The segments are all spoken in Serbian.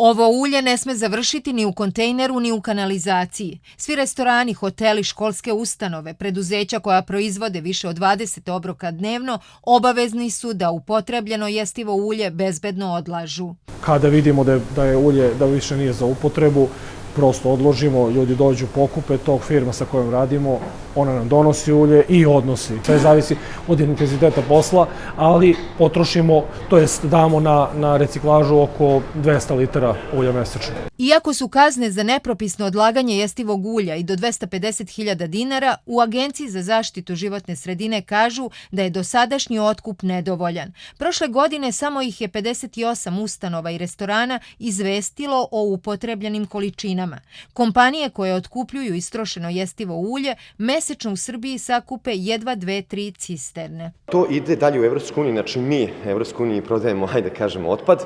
Ovo ulje ne sme završiti ni u kontejneru ni u kanalizaciji. Svi restorani, hoteli, školske ustanove, preduzeća koja proizvode više od 20 obroka dnevno obavezni su da upotrebljeno jestivo ulje bezbedno odlažu. Kada vidimo da je ulje da više nije za upotrebu, prosto odložimo, ljudi dođu, pokupe tog, firma sa kojom radimo, ona nam donosi ulje i odnosi. Sve zavisi od intenziteta posla, ali potrošimo, to jest damo na reciklažu oko 200 litara ulja mesečno. Iako su kazne za nepropisno odlaganje jestivog ulja i do 250.000 dinara, u Agenciji za zaštitu životne sredine kažu da je dosadašnji otkup nedovoljan. Prošle godine samo ih je 58 ustanova i restorana izvestilo o upotrebljenim količinama. Kompanije koje otkupljuju istrošeno jestivo ulje mesečno u Srbiji sakupe jedva 2-3 cisterne. To ide dalje u Evropsku uniju, znači mi Evropsku uniji prodajemo, hajde kažemo, otpad.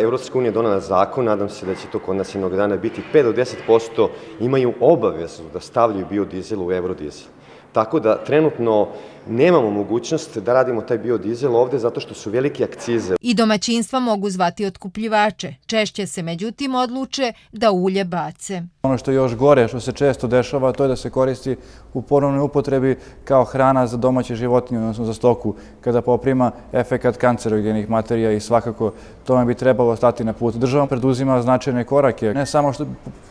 Evropska unija je donela zakon, nadam se da će to kod nas jednog dana biti 5 do 10% imaju obavezu da stavljaju biodizel u eurodizel. Tako da trenutno nemamo mogućnost da radimo taj biodizel ovde zato što su velike akcize. I domaćinstva mogu zvati otkupljivače. Češće se međutim odluče da ulje bace. Ono što je još gore, što se često dešava, to je da se koristi u ponovnoj upotrebi kao hrana za domaće životinje, odnosno za stoku, kada poprima efekat kancerogenih materija i svakako tome bi trebalo stati na put. Država preduzima značajne korake, ne samo što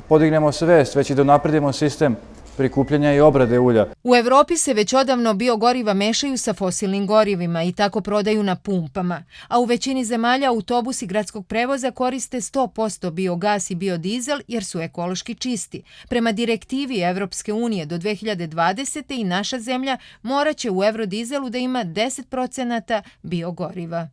podignemo svest, već i da napredimo sistem prikupljanja i obrade ulja. U Evropi se već odavno biogoriva mešaju sa fosilnim gorivima i tako prodaju na pumpama, a u većini zemalja autobusi gradskog prevoza koriste 100% biogas i biodizel jer su ekološki čisti. Prema direktivi Evropske unije do 2020. i naša zemlja moraće u eurodizelu da ima 10% biogoriva.